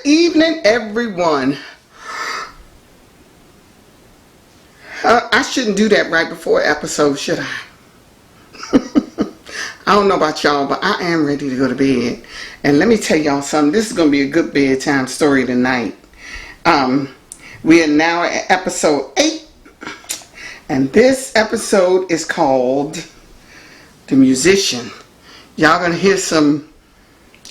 Evening, everyone. I shouldn't do that right before episode, should I? I don't know about y'all, but I am ready to go to bed. And let me tell y'all something. This is going to be a good bedtime story tonight. We are now at episode 8. And this episode is called The Musician. Y'all going to hear some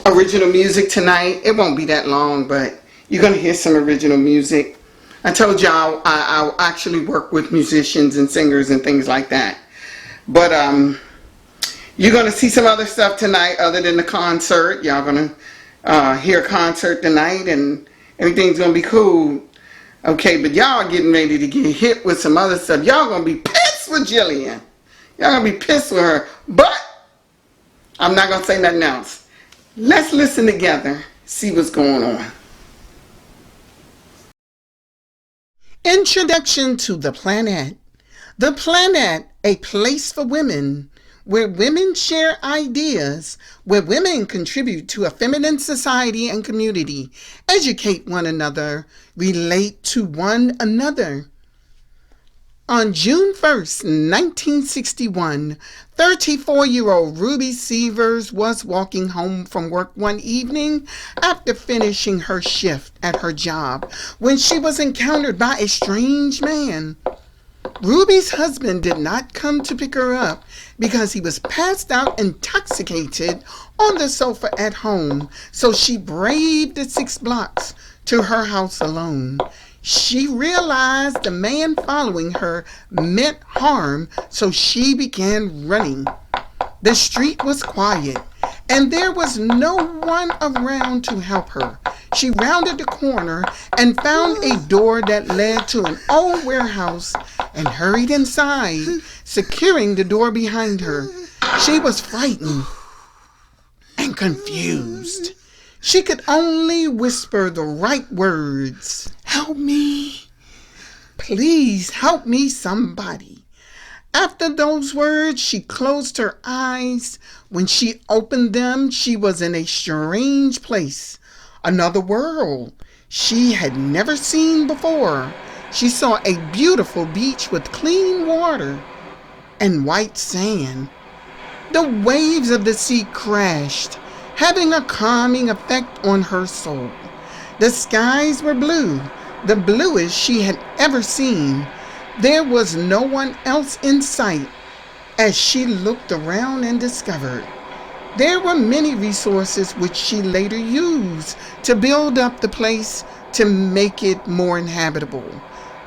original music tonight. It won't be that long, but you're going to hear some original music. I told y'all I actually work with musicians and singers and things like that. But you're going to see some other stuff tonight other than the concert. Y'all going to hear a concert tonight and everything's going to be cool. Okay, but y'all are getting ready to get hit with some other stuff. Y'all going to be pissed with Jillian. Y'all going to be pissed with her. But I'm not going to say nothing else. Let's listen together, see what's going on. Introduction to the Planette. The Planette, a place for women, where women share ideas, where women contribute to a feminine society and community, educate one another, relate to one another. On June 1st, 1961, 34-year-old Ruby Severs was walking home from work one evening after finishing her shift at her job when she was encountered by a strange man. Ruby's husband did not come to pick her up because he was passed out intoxicated on the sofa at home, so she braved the 6 blocks to her house alone. She realized the man following her meant harm, so she began running. The street was quiet, and there was no one around to help her. She rounded the corner and found a door that led to an old warehouse and hurried inside, securing the door behind her. She was frightened and confused. She could only whisper the right words. Help me. Please help me, somebody. After those words, she closed her eyes. When she opened them, she was in a strange place, another world she had never seen before. She saw a beautiful beach with clean water and white sand. The waves of the sea crashed, having a calming effect on her soul. The skies were blue, the bluest she had ever seen. There was no one else in sight as she looked around and discovered there were many resources which she later used to build up the place, to make it more inhabitable,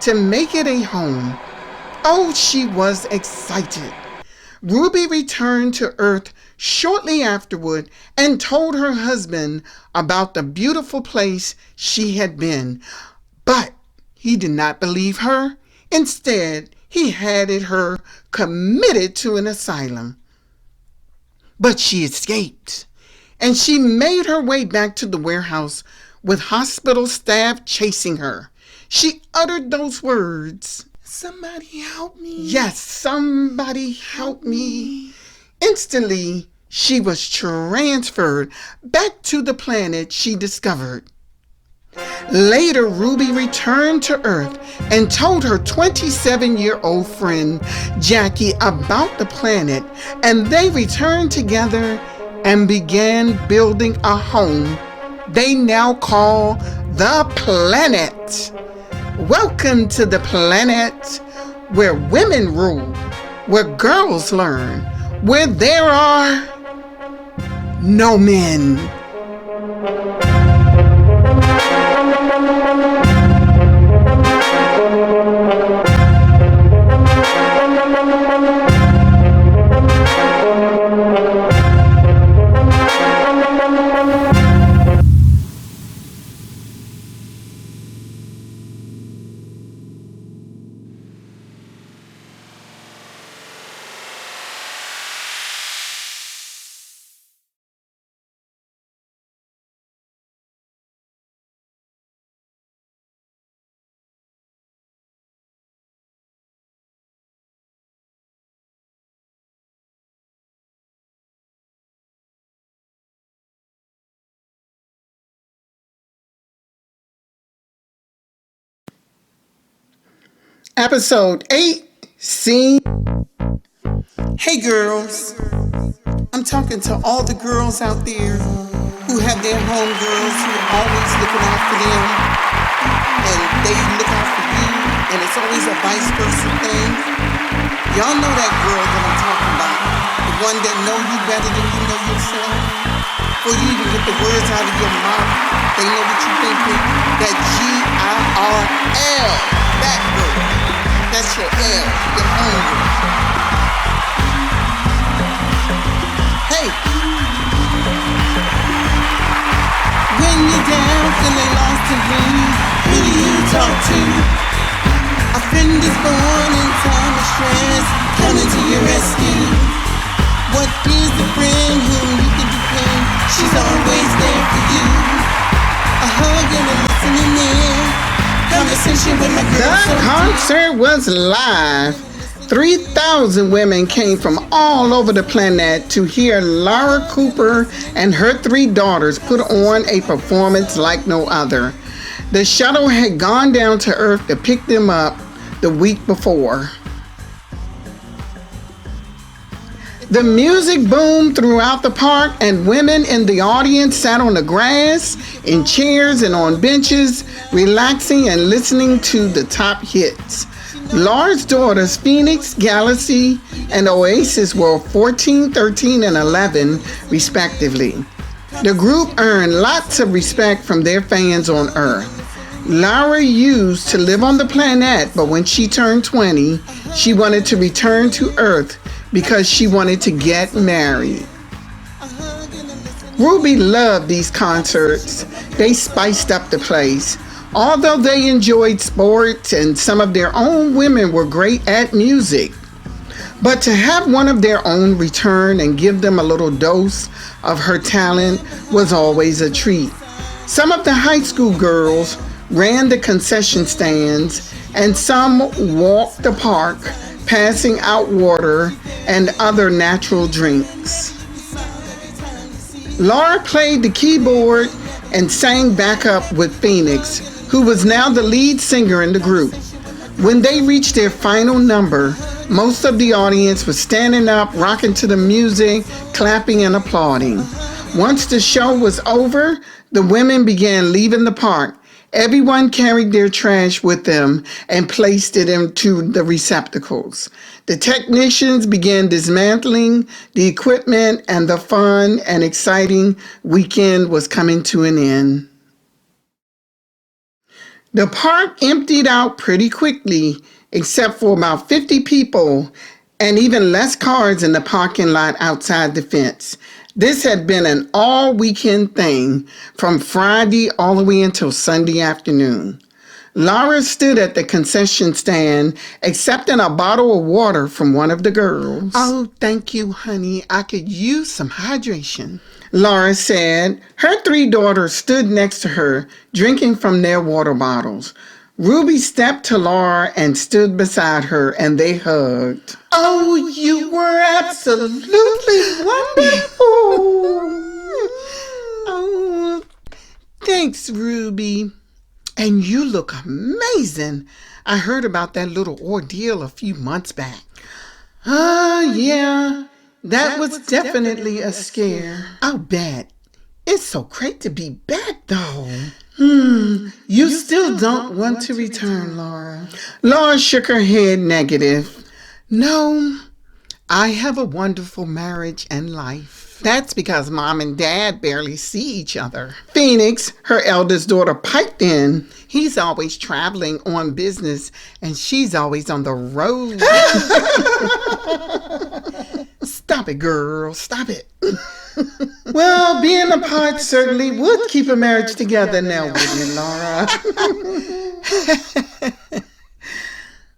to make it a home. Oh, she was excited. Ruby returned to Earth shortly afterward and told her husband about the beautiful place she had been. But he did not believe her. Instead, he had her committed to an asylum. But she escaped, and she made her way back to the warehouse with hospital staff chasing her. She uttered those words, "Somebody help me." Yes, somebody help me. Instantly, she was transferred back to the planet she discovered. Later, Ruby returned to Earth and told her 27-year-old friend Jackie about the planet, and they returned together and began building a home they now call the Planette. Welcome to the Planette, where women rule, where girls learn, where there are no men. Episode 8, Scene. Hey girls, I'm talking to all the girls out there who have their homegirls who are always looking out for them, and they look out for you, and it's always a vice versa thing. Y'all know that girl that I'm talking about, the one that know you better than you know yourself. For you to get the words out of your mouth, they know what you're thinking. That G-I-R-L, that girl. That's your L, your homegirl. Hey, when you're down, feeling lost and blue, who do you talk to? A friend is born in time of stress, coming to your rescue. What is the friend whom you can depend? She's always there for you. A hug and a listening in. Conversation with my girl. The concert was live. 3,000 women came from all over the planet to hear Laura Cooper and her 3 daughters put on a performance like no other. The shuttle had gone down to Earth to pick them up the week before. The music boomed throughout the park, and women in the audience sat on the grass, in chairs and on benches, relaxing and listening to the top hits. Laura's daughters, Phoenix, Galaxy, and Oasis, were 14, 13, and 11, respectively. The group earned lots of respect from their fans on Earth. Laura used to live on the planet, but when she turned 20, she wanted to return to Earth because she wanted to get married. Ruby loved these concerts. They spiced up the place. Although they enjoyed sports and some of their own women were great at music. But to have one of their own return and give them a little dose of her talent was always a treat. Some of the high school girls ran the concession stands, and some walked the park, passing out water and other natural drinks. Laura played the keyboard and sang backup with Phoenix, who was now the lead singer in the group. When they reached their final number, most of the audience was standing up, rocking to the music, clapping and applauding. Once the show was over, the women began leaving the park. Everyone carried their trash with them and placed it into the receptacles. The technicians began dismantling the equipment, and the fun and exciting weekend was coming to an end. The park emptied out pretty quickly, except for about 50 people and even less cars in the parking lot outside the fence. This had been an all-weekend thing, from Friday all the way until Sunday afternoon. Laura stood at the concession stand, accepting a bottle of water from one of the girls. "Oh, thank you, honey. I could use some hydration," Laura said. Her 3 daughters stood next to her, drinking from their water bottles. Ruby stepped to Laura and stood beside her, and they hugged. "Oh, you were absolutely wonderful." "Oh, thanks, Ruby. And you look amazing. I heard about that little ordeal a few months back." Yeah, that was definitely a scare. I'll bet. It's so great to be back, though. You still don't want to return, Laura. Laura shook her head negative. "No, I have a wonderful marriage and life. That's because Mom and Dad barely see each other." Phoenix, her eldest daughter, piped in. "He's always traveling on business, and she's always on the road." "Stop it, girl. Stop it." "Well, being apart certainly would keep a marriage together now, wouldn't it, Laura?"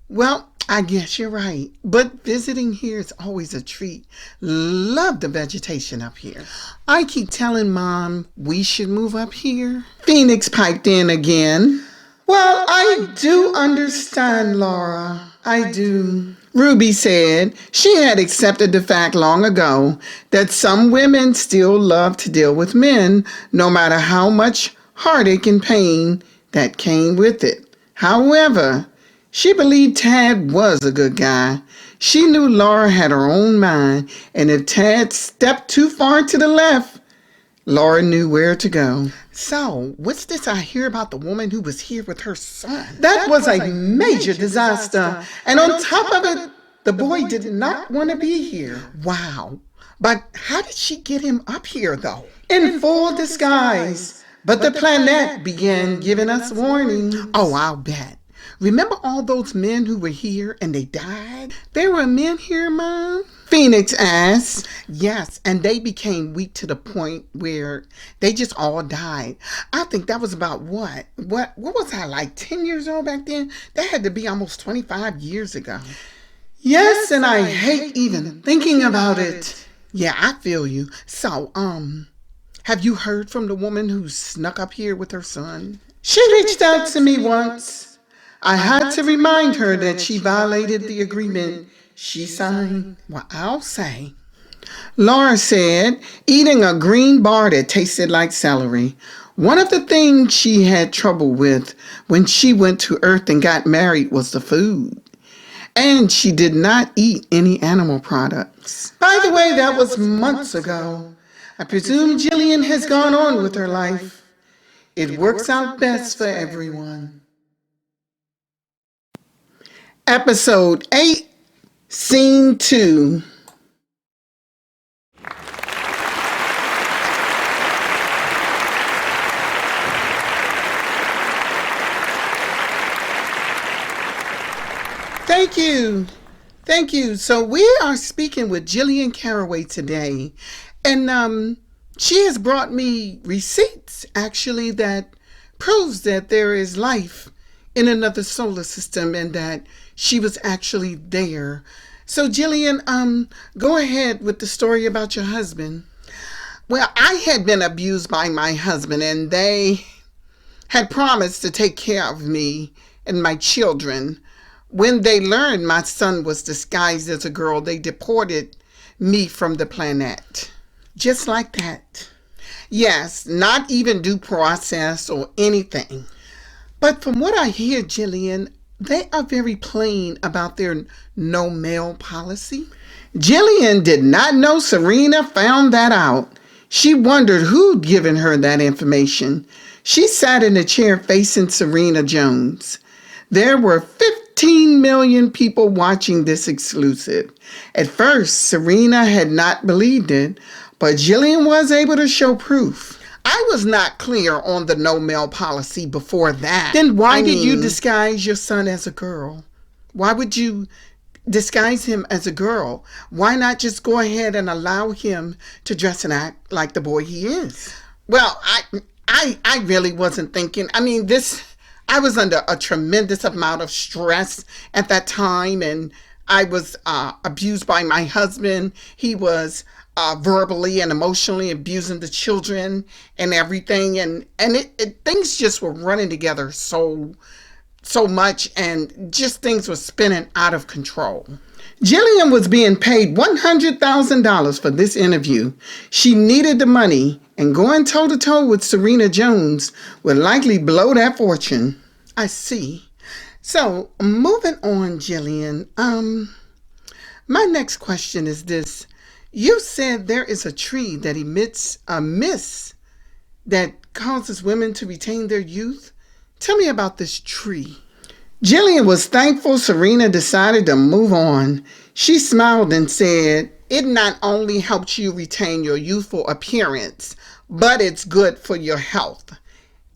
"Well, I guess you're right. But visiting here is always a treat. Love the vegetation up here. I keep telling Mom we should move up here." Phoenix piped in again. "Well, I do understand, Laura. I do." Ruby said she had accepted the fact long ago that some women still love to deal with men, no matter how much heartache and pain that came with it. However, She believed Tad was a good guy. She knew Laura had her own mind, and if Tad stepped too far to the left, Laura knew where to go. So, what's this I hear about the woman who was here with her son? That was a major disaster. And on top of it, the boy did not want to be here. Wow. But how did she get him up here, though? In full disguise. But the Planette began giving us warnings. Oh, I'll bet. Remember all those men who were here and they died? There were men here, Mom? Phoenix asked. Yes, and they became weak to the point where they just all died. I think that was about what? What was I, like 10 years old back then? That had to be almost 25 years ago. Yes, and I hate even thinking about it. Yeah, I feel you. So, have you heard from the woman who snuck up here with her son? She reached out to me once. I had to remind her that she violated the agreement she signed. Well, I'll say. Laura said, eating a green bar that tasted like celery. One of the things she had trouble with when she went to Earth and got married was the food. And she did not eat any animal products. By the way, that was months ago. I presume Jillian has gone on with her life. It works out best for everyone. Episode 8, Scene 2. Thank you. Thank you. So we are speaking with Jillian Caraway today. And she has brought me receipts, actually, that proves that there is life in another solar system and that she was actually there. So Jillian, go ahead with the story about your husband. Well, I had been abused by my husband, and they had promised to take care of me and my children. When they learned my son was disguised as a girl, they deported me from the Planette. Just like that. Yes, not even due process or anything. But from what I hear, Jillian, they are very plain about their no mail policy. Jillian did not know Serena found that out. She wondered who'd given her that information. She sat in a chair facing Serena Jones. There were 15 million people watching this exclusive. At first, Serena had not believed it, but Jillian was able to show proof. I was not clear on the no mail policy before that. Then why did you disguise your son as a girl? Why would you disguise him as a girl? Why not just go ahead and allow him to dress and act like the boy he is? Well, I really wasn't thinking. I was under a tremendous amount of stress at that time, and I was abused by my husband. He was verbally and emotionally abusing the children and everything, and things just were running together so much, and just things were spinning out of control. Jillian was being paid $100,000 for this interview. She needed the money, and going toe-to-toe with Serena Jones would likely blow that fortune. I see. So, moving on, Jillian, my next question is this. You said there is a tree that emits a mist that causes women to retain their youth. Tell me about this tree. Jillian was thankful Serena decided to move on. She smiled and said, it not only helps you retain your youthful appearance, but it's good for your health.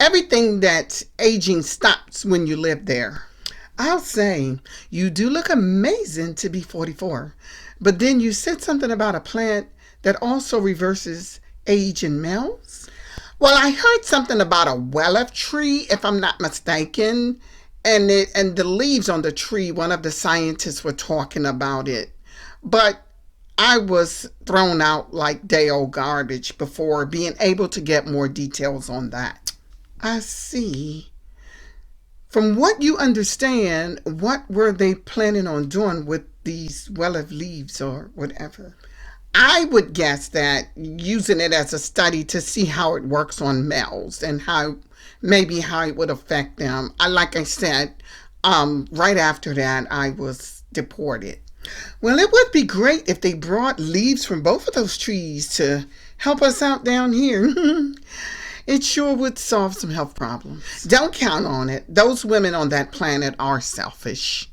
Everything that's aging stops when you live there. I'll say, you do look amazing to be 44. But then you said something about a plant that also reverses age in males. Well, I heard something about a willow tree, if I'm not mistaken. And the leaves on the tree, one of the scientists were talking about it. But I was thrown out like day-old garbage before being able to get more details on that. I see. From what you understand, what were they planning on doing with these willow leaves or whatever? I would guess that using it as a study to see how it works on males and how it would affect them. Like I said, Right after that, I was deported. Well, it would be great if they brought leaves from both of those trees to help us out down here. It sure would solve some health problems. Don't count on it. Those women on that planet are selfish.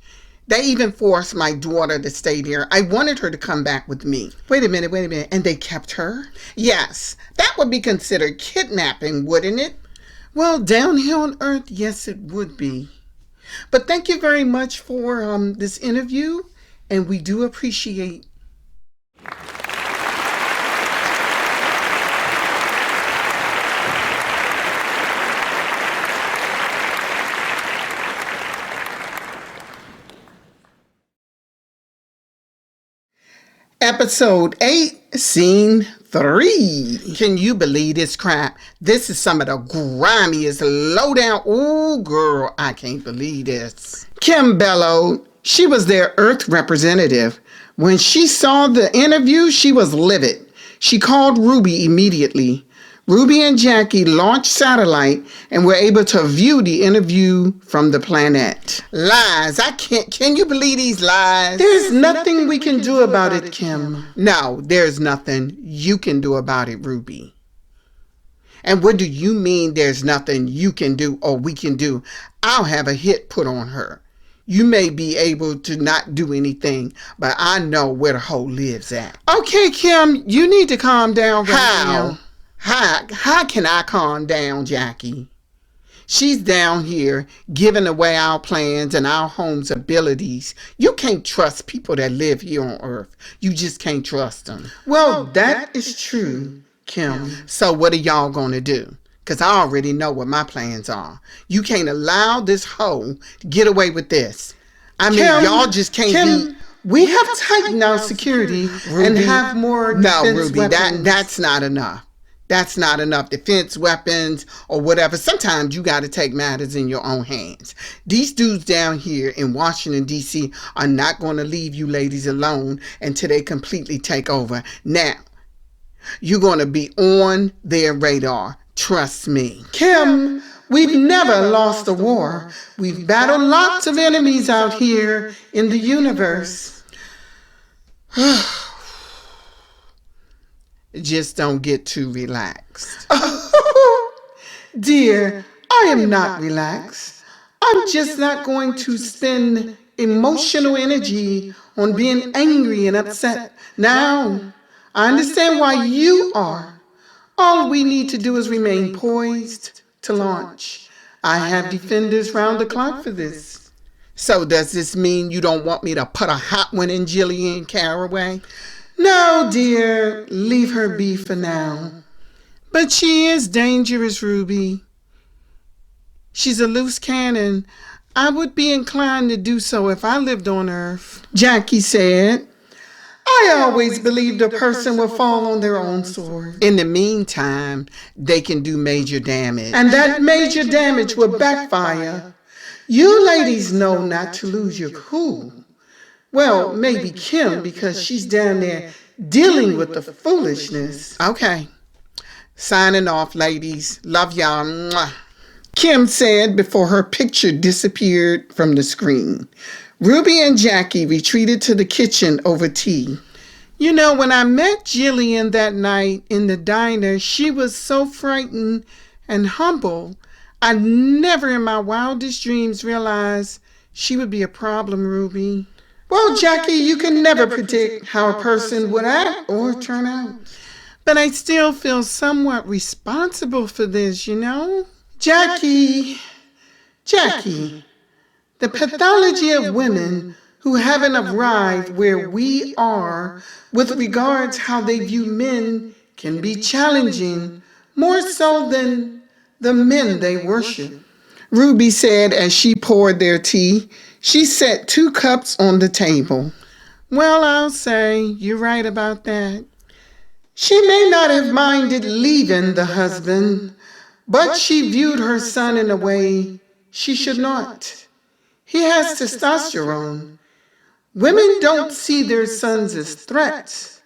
They even forced my daughter to stay there. I wanted her to come back with me. Wait a minute. And they kept her? Yes. That would be considered kidnapping, wouldn't it? Well, down here on Earth, yes, it would be. But thank you very much for this interview, and we do appreciate. Episode 8, Scene 3. Can you believe this crap? This is some of the grimiest lowdown. Oh, girl, I can't believe this. Kim bellowed. She was their Earth representative. When she saw the interview, she was livid. She called Ruby immediately. Ruby and Jackie launched satellite and were able to view the interview from the Planette. Lies. Can you believe these lies? There's nothing we can do about it, Kim. No, there's nothing you can do about it, Ruby. And what do you mean there's nothing you can do or we can do? I'll have a hit put on her. You may be able to not do anything, but I know where the hoe lives at. Okay, Kim, you need to calm down right now. How can I calm down, Jackie? She's down here giving away our plans and our home's abilities. You can't trust people that live here on Earth. You just can't trust them. Well, that is true, Kim. So what are y'all going to do? Because I already know what my plans are. You can't allow this hoe to get away with this. I mean, Kim, y'all just can't be... We have tightened our security, Ruby, and have more defense Ruby, weapons. That's not enough. That's not enough defense weapons or whatever. Sometimes you got to take matters in your own hands. These dudes down here in Washington, D.C. are not going to leave you ladies alone until they completely take over. Now, you're going to be on their radar. Trust me. Kim, we've never lost a war. We've battled lots of enemies out here in the universe. Just don't get too relaxed. Dear, I am not relaxed. I'm just not going to spend emotional energy on being angry and upset. Now, I understand why you are. All we need to do is remain poised to launch. I have defenders round the clock for this. So does this mean you don't want me to put a hot one in Jillian Caraway? No, dear, leave her be for now. But she is dangerous, Ruby. She's a loose cannon. I would be inclined to do so if I lived on Earth. Jackie said, I always believed a person will fall on their own sword. In the meantime, they can do major damage. And that major damage will backfire. You ladies know not to lose your cool. Well, maybe Kim, because she's down there dealing with the foolishness. Okay. Signing off, ladies. Love y'all. Mwah. Kim said before her picture disappeared from the screen. Ruby and Jackie retreated to the kitchen over tea. You know, when I met Jillian that night in the diner, she was so frightened and humble. I never in my wildest dreams realized she would be a problem, Ruby. Well, Jackie, you can never predict how a person would act or turn out. But I still feel somewhat responsible for this, you know? Jackie, the pathology of women who haven't arrived where we are with regards how they view men can be challenging, more so than the men they worship. Ruby said as she poured their tea. She set 2 cups on the table. Well, I'll say you're right about that. She may not have minded leaving the husband, but she viewed her son in a way she should not. He has testosterone. Women don't see their sons as threats,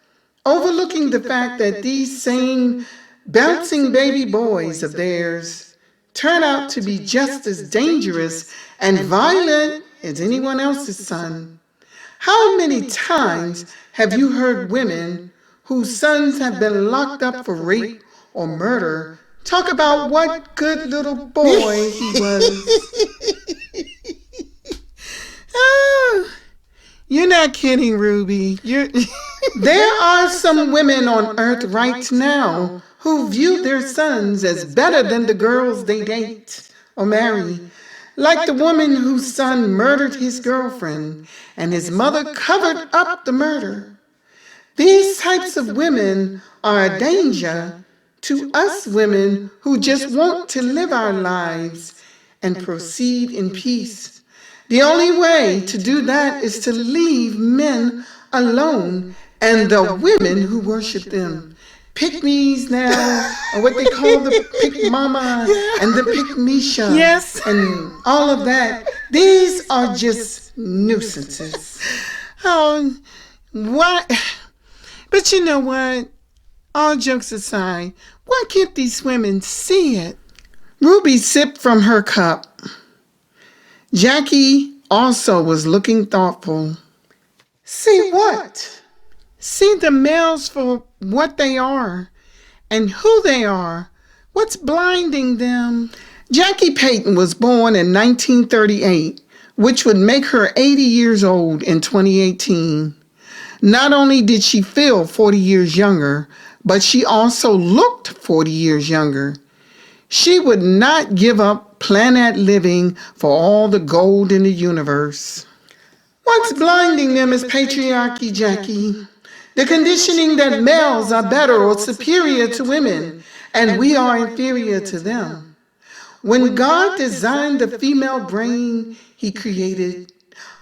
overlooking the fact that these same bouncing baby boys of theirs turn out to be just as dangerous and violent as anyone else's son. How many times have you heard women whose sons have been locked up for rape or murder talk about what good little boy he was? Oh, you're not kidding, Ruby. There are some women on earth right now who view their sons as better than the girls they date or marry. Like the woman whose son murdered his girlfriend and his mother covered up the murder. These types of women are a danger to us women who just want to live our lives and proceed in peace. The only way to do that is to leave men alone and the women who worship them. Pick-me's now, or what they call the pick-mama and the pick-misha. Yes. And all of that. These are just nuisances. Oh, what? But you know what? All jokes aside, why can't these women see it? Ruby sipped from her cup. Jackie also was looking thoughtful. See what? See the males for what they are and who they are. What's blinding them? Jackie Payton was born in 1938, which would make her 80 years old in 2018. Not only did she feel 40 years younger, but she also looked 40 years younger. She would not give up Planette living for all the gold in the universe. What's blinding them is patriarchy, Jackie. The conditioning that males are better or superior to women, and we are inferior to them. When God designed the female brain, he created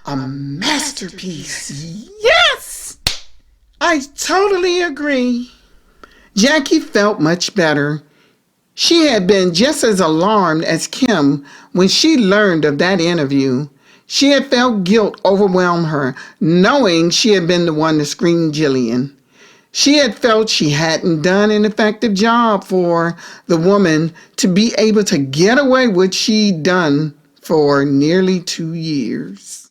a masterpiece. Yes! I totally agree. Jackie felt much better. She had been just as alarmed as Kim when she learned of that interview. She had felt guilt overwhelm her, knowing she had been the one to screen Jillian. She had felt she hadn't done an effective job for the woman to be able to get away with what she'd done for nearly 2 years.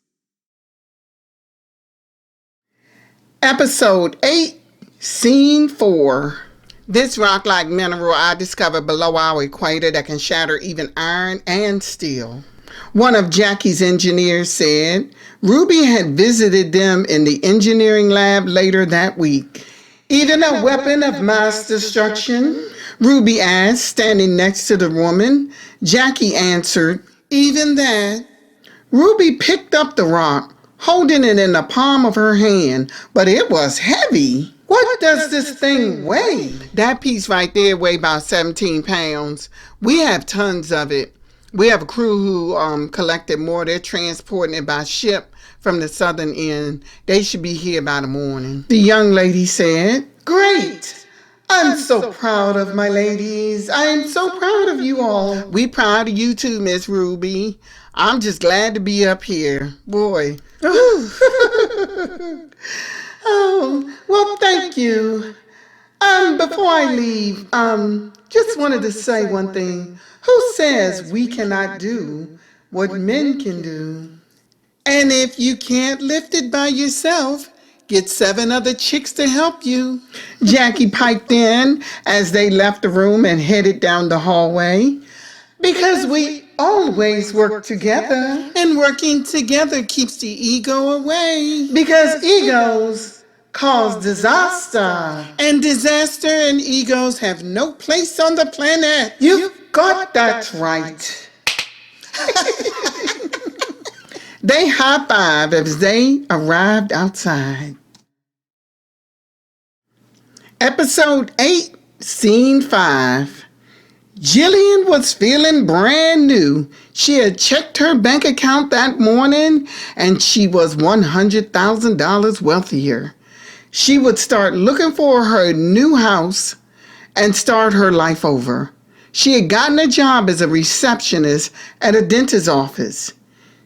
Episode 8, Scene 4. This rock-like mineral I discovered below our equator that can shatter even iron and steel. One of Jackie's engineers said Ruby had visited them in the engineering lab later that week. Even a weapon of mass destruction? Ruby asked, standing next to the woman. Jackie answered, even that. Ruby picked up the rock, holding it in the palm of her hand, but it was heavy. What does this thing weigh? That piece right there weighs about 17 pounds. We have tons of it. We have a crew who collected more. They're transporting it by ship from the southern end. They should be here by the morning. The young lady said, great. I'm so proud of my ladies. I am so proud of you all. We proud of you too, Miss Ruby. I'm just glad to be up here. Boy. Oh, well, thank you. Before I leave, just wanted to say one thing. Who says we cannot do what men can do? And if you can't lift it by yourself, get 7 other chicks to help you. Jackie piped in as they left the room and headed down the hallway. Because we always work together. And working together keeps the ego away. Because egos cause disaster. And disaster and egos have no place on the planet. You've got that right. They high-fived as they arrived outside. Episode 8, Scene 5. Jillian was feeling brand new. She had checked her bank account that morning and she was $100,000 wealthier. She would start looking for her new house and start her life over. She had gotten a job as a receptionist at a dentist's office.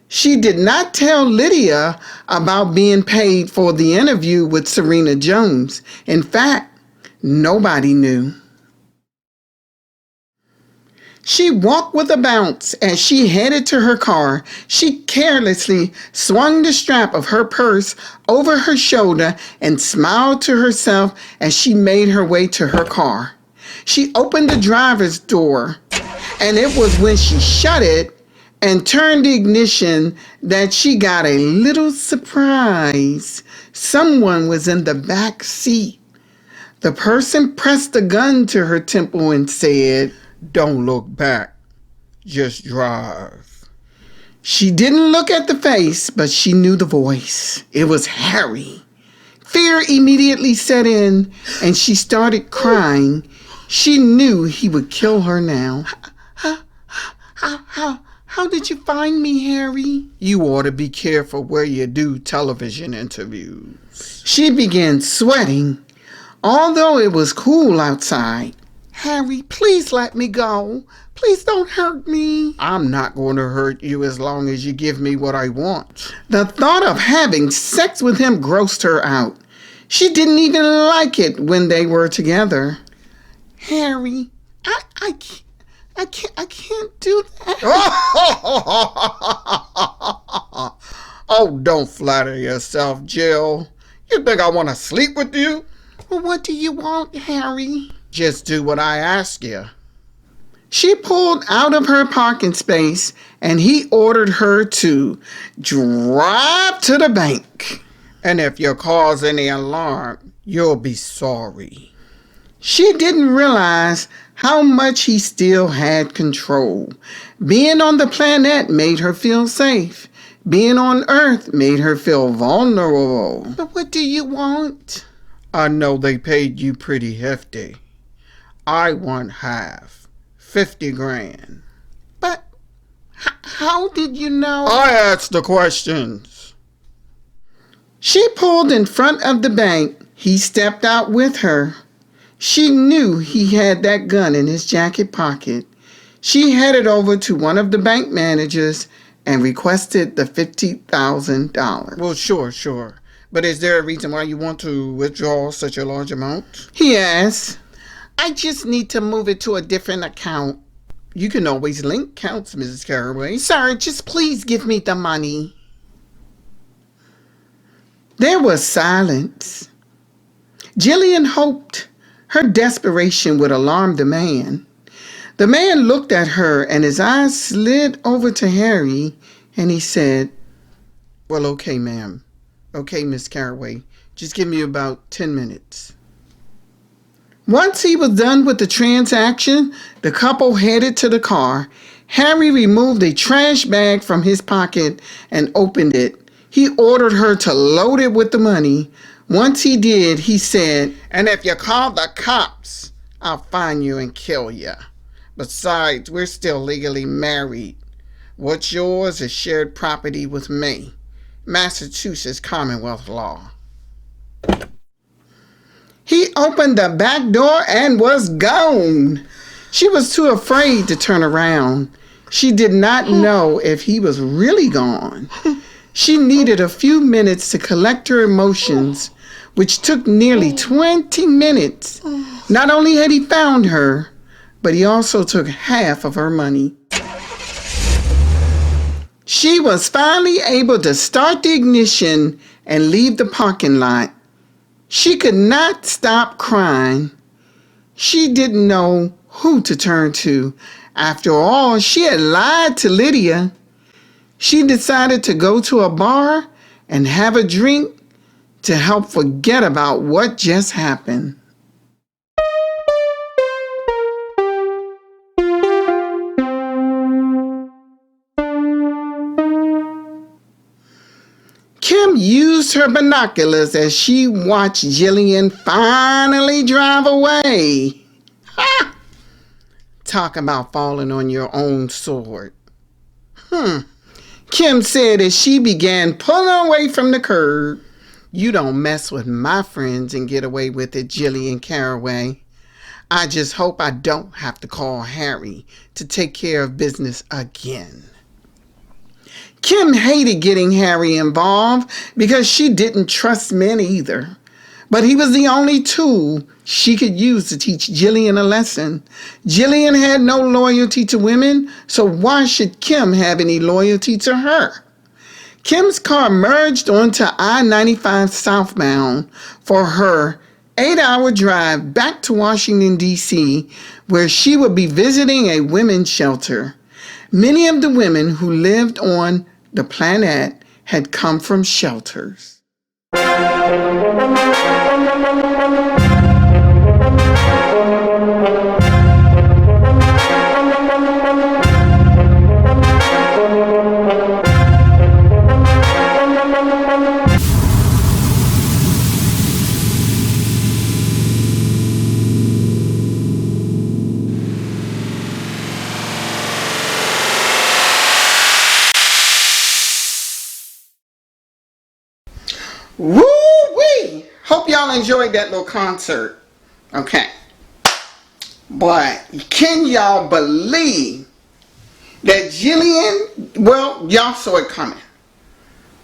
She did not tell Lydia about being paid for the interview with Serena Jones. In fact, nobody knew. She walked with a bounce as she headed to her car. She carelessly swung the strap of her purse over her shoulder and smiled to herself as she made her way to her car. She opened the driver's door, and it was when she shut it and turned the ignition that she got a little surprise. Someone was in the back seat. The person pressed a gun to her temple and said, "Don't look back, just drive." She didn't look at the face, but she knew the voice. It was Harry. Fear immediately set in, and she started crying. She knew he would kill her now. How did you find me, Harry? You ought to be careful where you do television interviews. She began sweating, although it was cool outside. Harry, please let me go. Please don't hurt me. I'm not going to hurt you as long as you give me what I want. The thought of having sex with him grossed her out. She didn't even like it when they were together. Harry, I can't do that. Oh, don't flatter yourself, Jill. You think I want to sleep with you? Well, what do you want, Harry? Just do what I ask you. She pulled out of her parking space and he ordered her to drive to the bank. And if you cause any alarm, you'll be sorry. She didn't realize how much he still had control. Being on the Planette made her feel safe. Being on Earth made her feel vulnerable. But what do you want? I know they paid you pretty hefty. I want half. 50 grand. But how did you know? I asked the questions. She pulled in front of the bank. He stepped out with her. She knew he had that gun in his jacket pocket. She headed over to one of the bank managers and requested the $50,000. Well, sure. But is there a reason why you want to withdraw such a large amount? He asked. I just need to move it to a different account. You can always link accounts, Mrs. Carraway. Sir, just please give me the money. There was silence. Jillian hoped her desperation would alarm the man. The man looked at her and his eyes slid over to Harry and he said, Well, okay, ma'am. Okay, Miss Carraway. Just give me about 10 minutes. Once he was done with the transaction, the couple headed to the car. Harry removed a trash bag from his pocket and opened it. He ordered her to load it with the money. Once he did, he said, And if you call the cops, I'll find you and kill you. Besides, we're still legally married. What's yours is shared property with me. Massachusetts Commonwealth law. He opened the back door and was gone. She was too afraid to turn around. She did not know if he was really gone. She needed a few minutes to collect her emotions, which took nearly 20 minutes. Not only had he found her, but he also took half of her money. She was finally able to start the ignition and leave the parking lot. She could not stop crying. She didn't know who to turn to. After all, she had lied to Lydia. She decided to go to a bar and have a drink to help forget about what just happened. Kim used her binoculars as she watched Jillian finally drive away. Ha! Talk about falling on your own sword. Kim said as she began pulling away from the curb. You don't mess with my friends and get away with it, Jillian Carraway. I just hope I don't have to call Harry to take care of business again. Kim hated getting Harry involved because she didn't trust men either. But he was the only tool she could use to teach Jillian a lesson. Jillian had no loyalty to women, so why should Kim have any loyalty to her? Kim's car merged onto I-95 southbound for her 8-hour drive back to Washington, D.C., where she would be visiting a women's shelter. Many of the women who lived on the Planette had come from shelters. Woo-wee! Hope y'all enjoyed that little concert. Okay. But can y'all believe that Jillian, well, y'all saw it coming.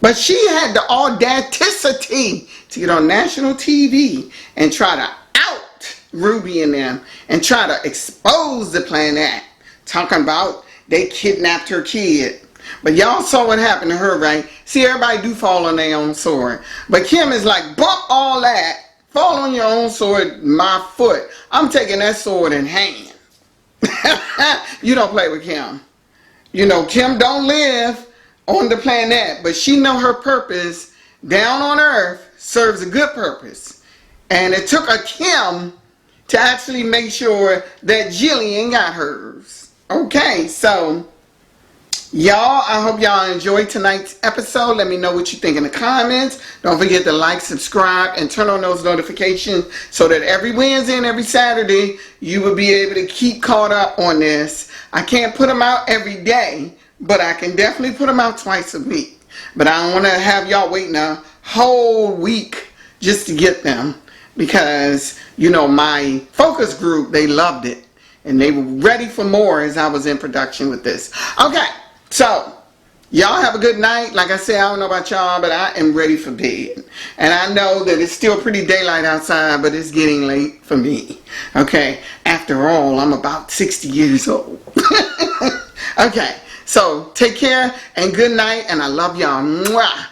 But she had the audacity to get on national TV and try to out Ruby and them and try to expose the Planette, talking about they kidnapped her kid. But y'all saw what happened to her, right? See, everybody do fall on their own sword. But Kim is like, bump all that. Fall on your own sword, my foot. I'm taking that sword in hand. You don't play with Kim. You know, Kim don't live on the Planette, but she know her purpose down on earth serves a good purpose. And it took a Kim to actually make sure that Jillian got hers. Okay, so y'all, I hope y'all enjoyed tonight's episode. Let me know what you think in the comments. Don't forget to like, subscribe, and turn on those notifications so that every Wednesday and every Saturday you will be able to keep caught up on this. I can't put them out every day, but I can definitely put them out twice a week. But I don't want to have y'all waiting a whole week just to get them, because, you know, my focus group, they loved it. And they were ready for more as I was in production with this. Okay. So, y'all have a good night. Like I said, I don't know about y'all, but I am ready for bed. And I know that it's still pretty daylight outside, but it's getting late for me. Okay? After all, I'm about 60 years old. Okay. So, take care and good night, and I love y'all. Mwah.